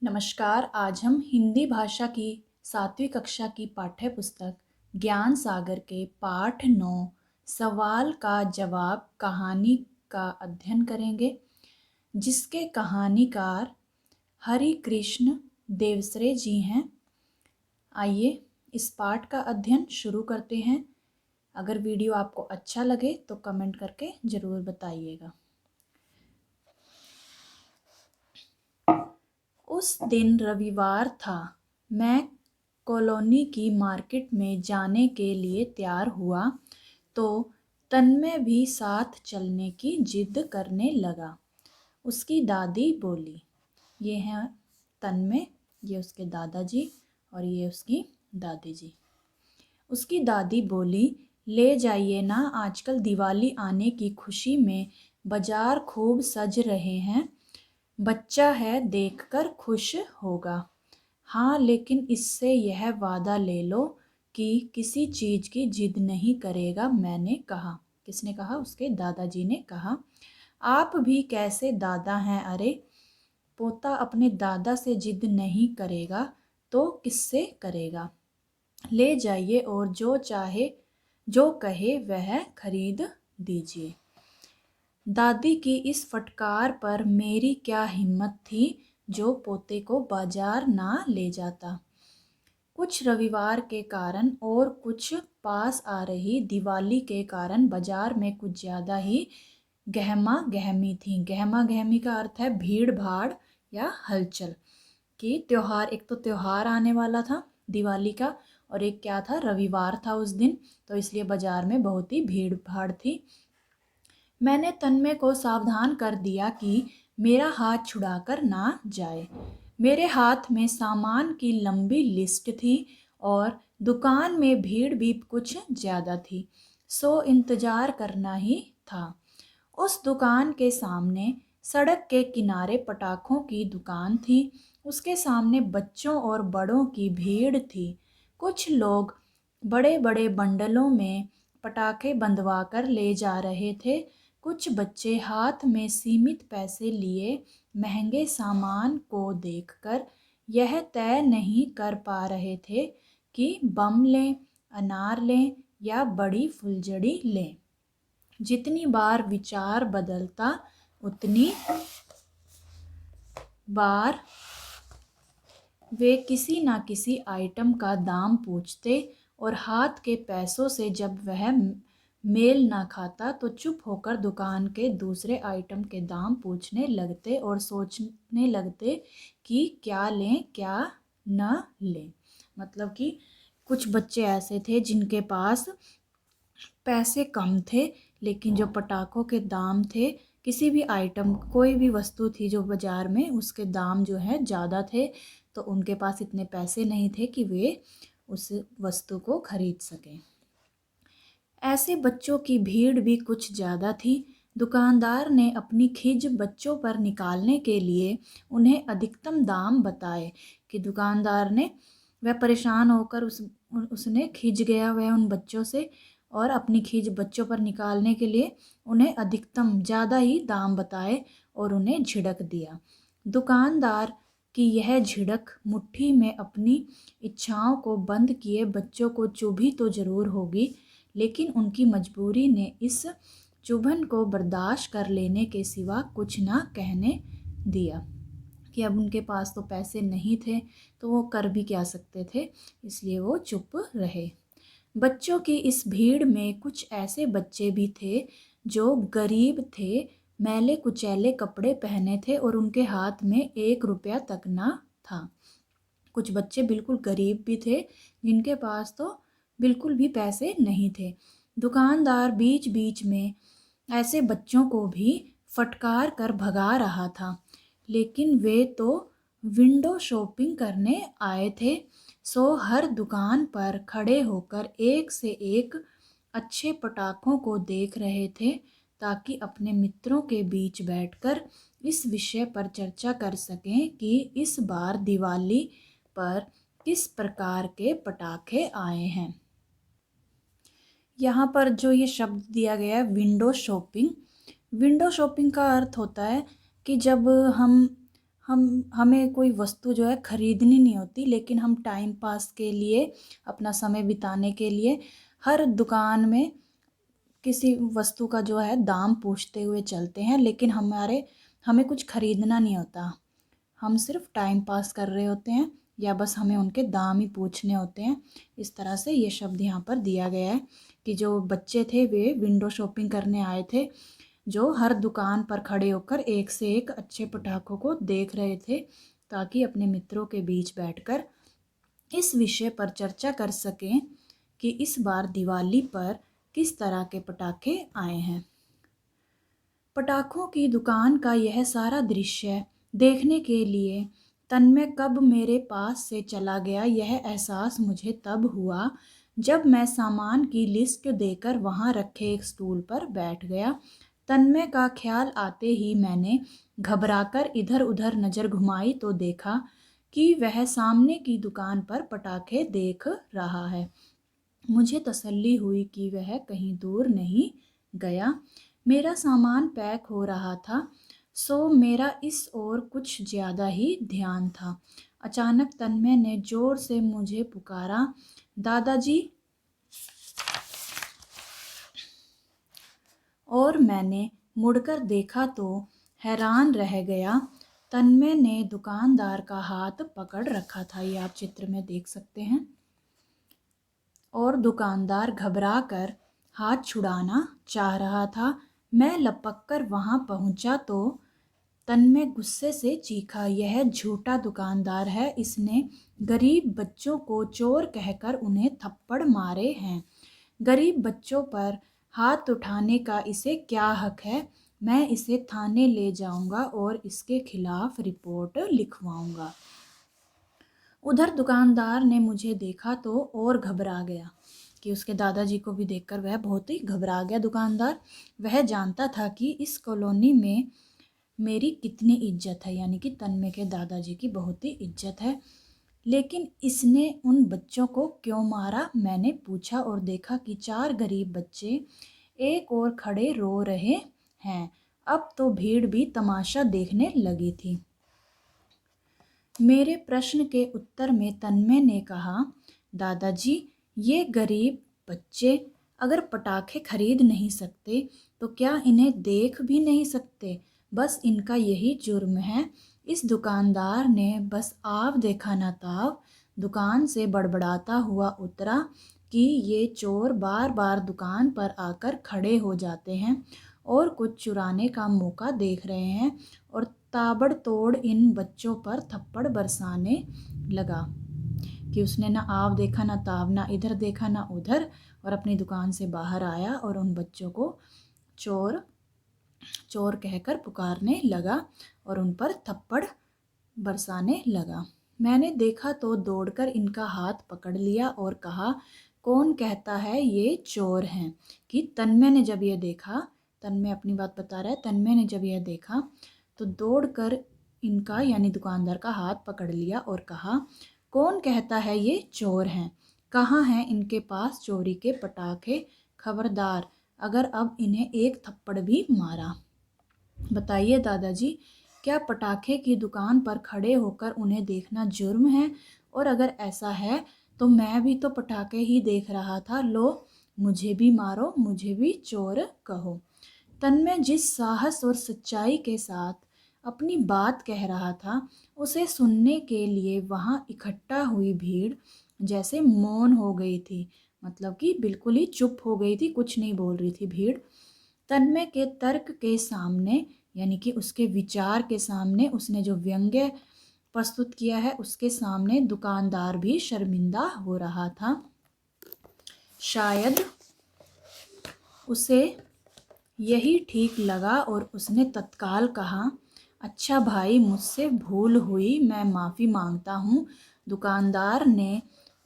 नमस्कार। आज हम हिंदी भाषा की 7वीं कक्षा की पाठ्य पुस्तक ज्ञान सागर के पाठ 9 सवाल का जवाब कहानी का अध्ययन करेंगे, जिसके कहानीकार हरि कृष्ण देवसरे जी हैं। आइए इस पाठ का अध्ययन शुरू करते हैं। अगर वीडियो आपको अच्छा लगे तो कमेंट करके ज़रूर बताइएगा। उस दिन रविवार था। मैं कॉलोनी की मार्केट में जाने के लिए तैयार हुआ तो तन्मय भी साथ चलने की जिद करने लगा। उसकी दादी बोली, ये हैं तन्मय, ये उसके दादाजी और ये उसकी दादी जी। उसकी दादी बोली, ले जाइए ना, आजकल दिवाली आने की खुशी में बाजार खूब सज रहे हैं। बच्चा है, देखकर खुश होगा। हाँ, लेकिन इससे यह वादा ले लो कि किसी चीज़ की जिद नहीं करेगा। मैंने कहा। किसने कहा? उसके दादाजी ने कहा। आप भी कैसे दादा हैं? अरे, पोता अपने दादा से जिद नहीं करेगा तो किससे करेगा? ले जाइए और जो चाहे जो कहे वह खरीद दीजिए। दादी की इस फटकार पर मेरी क्या हिम्मत थी जो पोते को बाजार ना ले जाता। कुछ रविवार के कारण और कुछ पास आ रही दिवाली के कारण बाजार में कुछ ज़्यादा ही गहमा गहमी थी। गहमा गहमी का अर्थ है भीड़ भाड़ या हलचल। कि त्योहार, एक तो त्योहार आने वाला था दिवाली का, और एक क्या था, रविवार था उस दिन, तो इसलिए बाजार में बहुत ही भीड़ भाड़ थी। मैंने तन्मय को सावधान कर दिया कि मेरा हाथ छुड़ाकर ना जाए। मेरे हाथ में सामान की लंबी लिस्ट थी और दुकान में भीड़ भी कुछ ज़्यादा थी, सो इंतज़ार करना ही था। उस दुकान के सामने सड़क के किनारे पटाखों की दुकान थी। उसके सामने बच्चों और बड़ों की भीड़ थी। कुछ लोग बड़े बड़े बंडलों में पटाखे बंधवा कर ले जा रहे थे। कुछ बच्चे हाथ में सीमित पैसे लिए महंगे सामान को देखकर यह तय नहीं कर पा रहे थे कि बम लें, अनार लें या बड़ी फुलझड़ी लें। जितनी बार विचार बदलता उतनी बार वे किसी न किसी आइटम का दाम पूछते और हाथ के पैसों से जब वह मेल न खाता तो चुप होकर दुकान के दूसरे आइटम के दाम पूछने लगते और सोचने लगते कि क्या लें क्या न लें। मतलब कि कुछ बच्चे ऐसे थे जिनके पास पैसे कम थे, लेकिन जो पटाखों के दाम थे, किसी भी आइटम, कोई भी वस्तु थी जो बाज़ार में, उसके दाम जो है ज़्यादा थे, तो उनके पास इतने पैसे नहीं थे कि वे उस वस्तु को खरीद सकें। ऐसे बच्चों की भीड़ भी कुछ ज़्यादा थी। दुकानदार ने अपनी खिज बच्चों पर निकालने के लिए उन्हें अधिकतम दाम बताए कि दुकानदार ने, वह परेशान होकर उसने खिज गया वह उन बच्चों से, और अपनी खिज बच्चों पर निकालने के लिए उन्हें अधिकतम ज़्यादा ही दाम बताए और उन्हें झिड़क दिया। दुकानदार की यह झिड़क मुट्ठी में अपनी इच्छाओं को बंद किए बच्चों को चुभी तो ज़रूर होगी, लेकिन उनकी मजबूरी ने इस चुभन को बर्दाश्त कर लेने के सिवा कुछ ना कहने दिया कि अब उनके पास तो पैसे नहीं थे तो वो कर भी क्या सकते थे, इसलिए वो चुप रहे। बच्चों की इस भीड़ में कुछ ऐसे बच्चे भी थे जो गरीब थे, मैले कुचैले कपड़े पहने थे और उनके हाथ में 1 रुपया तक ना था। कुछ बच्चे बिल्कुल गरीब भी थे जिनके पास तो बिल्कुल भी पैसे नहीं थे। दुकानदार बीच बीच में ऐसे बच्चों को भी फटकार कर भगा रहा था, लेकिन वे तो विंडो शॉपिंग करने आए थे, सो हर दुकान पर खड़े होकर एक से एक अच्छे पटाखों को देख रहे थे ताकि अपने मित्रों के बीच बैठकर इस विषय पर चर्चा कर सकें कि इस बार दिवाली पर किस प्रकार के पटाखे आए हैं। यहाँ पर जो ये शब्द दिया गया है विंडो शॉपिंग, विंडो शॉपिंग का अर्थ होता है कि जब हमें कोई वस्तु जो है खरीदनी नहीं होती, लेकिन हम टाइम पास के लिए, अपना समय बिताने के लिए हर दुकान में किसी वस्तु का जो है दाम पूछते हुए चलते हैं, लेकिन हमें कुछ खरीदना नहीं होता। हम सिर्फ टाइम पास कर रहे होते हैं या बस हमें उनके दाम ही पूछने होते हैं। इस तरह से ये शब्द यहाँ पर दिया गया है कि जो बच्चे थे वे विंडो शॉपिंग करने आए थे, जो हर दुकान पर खड़े होकर एक से एक अच्छे पटाखों को देख रहे थे, ताकि अपने मित्रों के बीच बैठकर इस विषय पर चर्चा कर सकें कि इस बार दिवाली पर किस तरह के पटाखे आए हैं। पटाखों की दुकान का यह सारा दृश्य देखने के लिए तन्मय कब मेरे पास से चला गया, यह एहसास मुझे तब हुआ जब मैं सामान की लिस्ट देकर वहां रखे एक स्टूल पर बैठ गया। तन्मय का ख्याल आते ही मैंने घबराकर इधर उधर नज़र घुमाई तो देखा कि वह सामने की दुकान पर पटाखे देख रहा है। मुझे तसल्ली हुई कि वह कहीं दूर नहीं गया। मेरा सामान पैक हो रहा था, सो मेरा इस ओर कुछ ज़्यादा ही ध्यान था। अचानक तन्मय ने ज़ोर से मुझे पुकारा, दादाजी। और मैंने मुड़कर देखा तो हैरान रह गया। तन्मय ने दुकानदार का हाथ पकड़ रखा था, ये आप चित्र में देख सकते हैं, और दुकानदार घबरा कर हाथ छुड़ाना चाह रहा था। मैं लपक कर वहाँ पहुँचा तो तन्मय गुस्से से चीखा, यह झूठा दुकानदार है, इसने गरीब बच्चों को चोर कहकर उन्हें थप्पड़ मारे हैं। गरीब बच्चों पर हाथ उठाने का इसे क्या हक है? मैं इसे थाने ले जाऊंगा और इसके खिलाफ रिपोर्ट लिखवाऊंगा। उधर दुकानदार ने मुझे देखा तो और घबरा गया कि उसके दादाजी को भी देखकर वह बहुत ही घबरा गया। दुकानदार वह जानता था कि इस कॉलोनी में मेरी कितनी इज्जत है, यानी कि तन्मय के दादाजी की बहुत ही इज्जत है, लेकिन इसने उन बच्चों को क्यों मारा? मैंने पूछा और देखा कि 4 गरीब बच्चे एक और खड़े रो रहे हैं। अब तो भीड़ भी तमाशा देखने लगी थी। मेरे प्रश्न के उत्तर में तन्मय ने कहा, दादाजी, ये गरीब बच्चे अगर पटाखे खरीद नहीं सकते तो क्या इन्हें देख भी नहीं सकते? बस इनका यही जुर्म है। इस दुकानदार ने बस आव देखा ना ताव दुकान से बड़बड़ाता हुआ उतरा कि ये चोर बार बार दुकान पर आकर खड़े हो जाते हैं और कुछ चुराने का मौका देख रहे हैं, और ताबड़तोड़ इन बच्चों पर थप्पड़ बरसाने लगा कि उसने ना आव देखा ना ताव, ना इधर देखा ना उधर, और अपनी दुकान से बाहर आया और उन बच्चों को चोर चोर कहकर पुकारने लगा और उन पर थप्पड़ बरसाने लगा। मैंने देखा तो दौड़कर इनका हाथ पकड़ लिया और कहा, कौन कहता है ये चोर हैं? कि तन्मय ने जब ये देखा, तन्मय अपनी बात बता रहा है, तन्मय ने जब यह देखा तो दौड़कर इनका यानी दुकानदार का हाथ पकड़ लिया और कहा, कौन कहता है ये चोर हैं? कहाँ हैं इनके पास चोरी के पटाखे? खबरदार अगर अब इन्हें एक थप्पड़ भी मारा। बताइए दादाजी, क्या पटाखे की दुकान पर खड़े होकर उन्हें देखना जुर्म है? और अगर ऐसा है तो मैं भी तो पटाखे ही देख रहा था, लो मुझे भी मारो, मुझे भी चोर कहो। तन्मय जिस साहस और सच्चाई के साथ अपनी बात कह रहा था, उसे सुनने के लिए वहाँ इकट्ठा हुई भीड़ जैसे मौन हो गई थी, मतलब कि बिल्कुल ही चुप हो गई थी, कुछ नहीं बोल रही थी भीड़। तन्मय के तर्क के सामने, यानी कि उसके विचार के सामने, उसने जो व्यंग्य प्रस्तुत किया है उसके सामने दुकानदार भी शर्मिंदा हो रहा था। शायद उसे यही ठीक लगा और उसने तत्काल कहा, अच्छा भाई, मुझसे भूल हुई, मैं माफ़ी मांगता हूँ। दुकानदार ने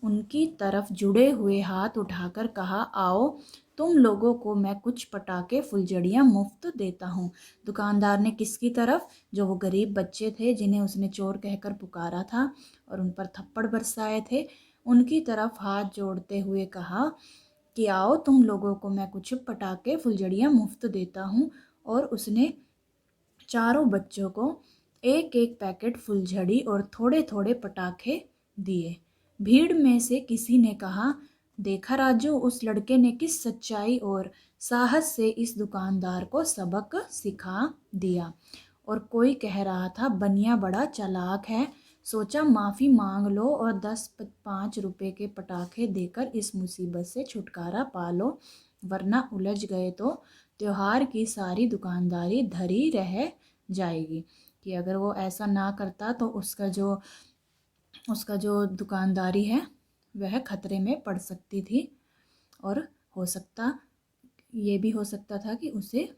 उनकी तरफ जुड़े हुए हाथ उठाकर कहा, आओ तुम लोगों को मैं कुछ पटाखे फुलझड़ियाँ मुफ्त देता हूँ। दुकानदार ने किसकी तरफ? जो वो गरीब बच्चे थे जिन्हें उसने चोर कहकर पुकारा था और उन पर थप्पड़ बरसाए थे, उनकी तरफ हाथ जोड़ते हुए कहा कि आओ तुम लोगों को मैं कुछ पटाखे फुलझड़ियाँ मुफ्त देता हूँ। और उसने चारों बच्चों को एक एक पैकेट फुलझड़ी और थोड़े थोड़े पटाखे दिए। भीड़ में से किसी ने कहा, देखा राजू, उस लड़के ने किस सच्चाई और साहस से इस दुकानदार को सबक सिखा दिया। और कोई कह रहा था, बनिया बड़ा चालाक है, सोचा माफ़ी मांग लो और 10-5 रुपए के पटाखे देकर इस मुसीबत से छुटकारा पा लो, वरना उलझ गए तो त्योहार की सारी दुकानदारी धरी रह जाएगी। कि अगर वो ऐसा ना करता तो उसका जो दुकानदारी है वह खतरे में पड़ सकती थी, और ये भी हो सकता था कि उसे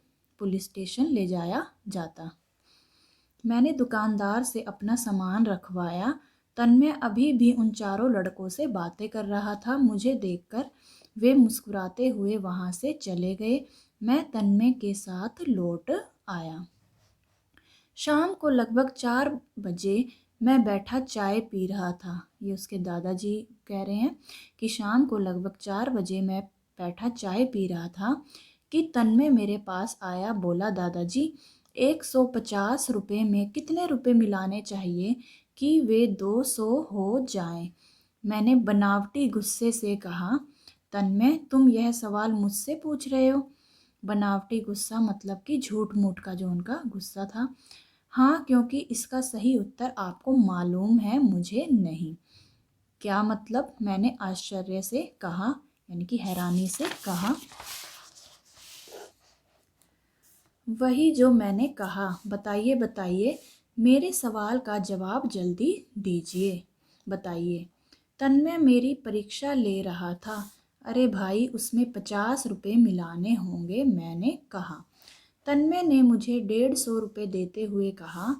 पुलिस स्टेशन ले जाया जाता। मैंने दुकानदार से अपना सामान रखवाया। तन्मय अभी भी उन चारों लड़कों से बातें कर रहा था। मुझे देखकर वे मुस्कुराते हुए वहाँ से चले गए। मैं तन्मय के साथ लौट आया। शाम को लगभग 4 बजे मैं बैठा चाय पी रहा था। ये उसके दादाजी कह रहे हैं कि शाम को लगभग 4 बजे मैं बैठा चाय पी रहा था कि तन्मय मेरे पास आया। बोला, दादाजी, 150 रुपये में कितने रुपए मिलाने चाहिए कि वे 200 हो जाएं? मैंने बनावटी गुस्से से कहा, तन्मय, तुम यह सवाल मुझसे पूछ रहे हो? बनावटी गुस्सा मतलब कि झूठ मूठ का जो उनका गुस्सा था। हाँ, क्योंकि इसका सही उत्तर आपको मालूम है, मुझे नहीं। क्या मतलब? मैंने आश्चर्य से कहा, यानी कि हैरानी से कहा। वही जो मैंने कहा। बताइए बताइए, मेरे सवाल का जवाब जल्दी दीजिए, बताइए। तन्मय मेरी परीक्षा ले रहा था। अरे भाई, उसमें 50 रुपये मिलाने होंगे, मैंने कहा। तन्मय ने मुझे 150 रुपये देते हुए कहा,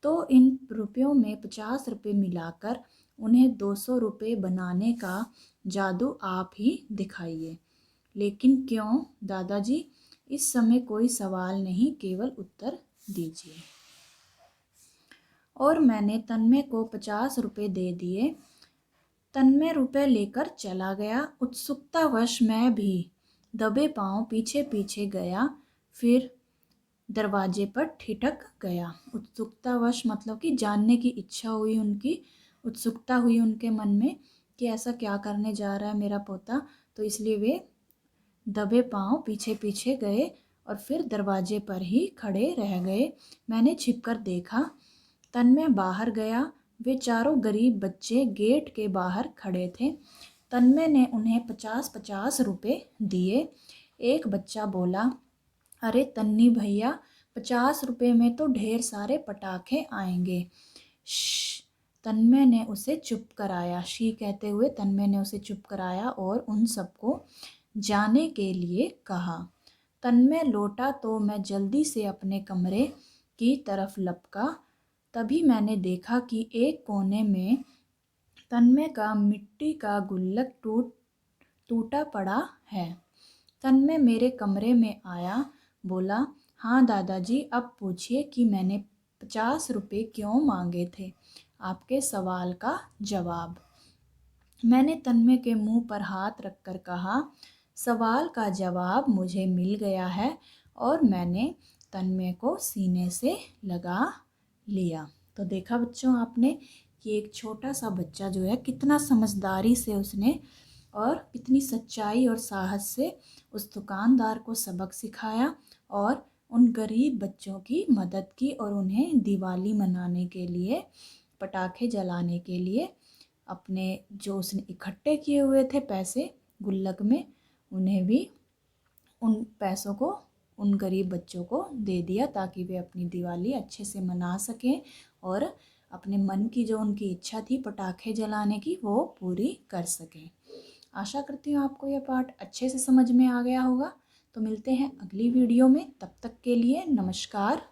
तो इन रुपयों में 50 रुपये मिलाकर उन्हें 200 रुपये बनाने का जादू आप ही दिखाइए। लेकिन क्यों दादाजी? इस समय कोई सवाल नहीं, केवल उत्तर दीजिए। और मैंने तन्मय को 50 रुपये दे दिए। तन्मय रुपए लेकर चला गया। उत्सुकतावश मैं भी दबे पांव पीछे पीछे गया, फिर दरवाजे पर ठिठक गया। उत्सुकतावश मतलब कि जानने की इच्छा हुई, उनकी उत्सुकता हुई उनके मन में कि ऐसा क्या करने जा रहा है मेरा पोता, तो इसलिए वे दबे पांव पीछे पीछे गए और फिर दरवाजे पर ही खड़े रह गए। मैंने छिपकर देखा। तन्मय बाहर गया। वे चारों गरीब बच्चे गेट के बाहर खड़े थे। तन्मय ने उन्हें 50-50 रुपये दिए। एक बच्चा बोला, अरे तन्नी भैया, 50 रुपये में तो ढेर सारे पटाखे आएंगे। श्श, तन्मय ने उसे चुप कराया। शी कहते हुए तन्मय ने उसे चुप कराया और उन सबको जाने के लिए कहा। तन्मय लौटा तो मैं जल्दी से अपने कमरे की तरफ लपका। तभी मैंने देखा कि एक कोने में तन्मय का मिट्टी का गुल्लक टूटा पड़ा है। तन्मय मेरे कमरे में आया। बोला, हाँ दादाजी, अब पूछिए कि मैंने 50 रुपये क्यों मांगे थे। आपके सवाल का जवाब। मैंने तन्मय के मुंह पर हाथ रखकर कहा, सवाल का जवाब मुझे मिल गया है। और मैंने तन्मय को सीने से लगा लिया। तो देखा बच्चों आपने कि एक छोटा सा बच्चा जो है कितना समझदारी से उसने और कितनी सच्चाई और साहस से उस दुकानदार को सबक सिखाया और उन गरीब बच्चों की मदद की और उन्हें दिवाली मनाने के लिए, पटाखे जलाने के लिए अपने जो उसने इकट्ठे किए हुए थे पैसे गुल्लक में, उन्हें भी उन पैसों को उन गरीब बच्चों को दे दिया ताकि वे अपनी दिवाली अच्छे से मना सकें और अपने मन की जो उनकी इच्छा थी पटाखे जलाने की वो पूरी कर सकें। आशा करती हूँ आपको यह पाठ अच्छे से समझ में आ गया होगा। तो मिलते हैं अगली वीडियो में, तब तक के लिए नमस्कार।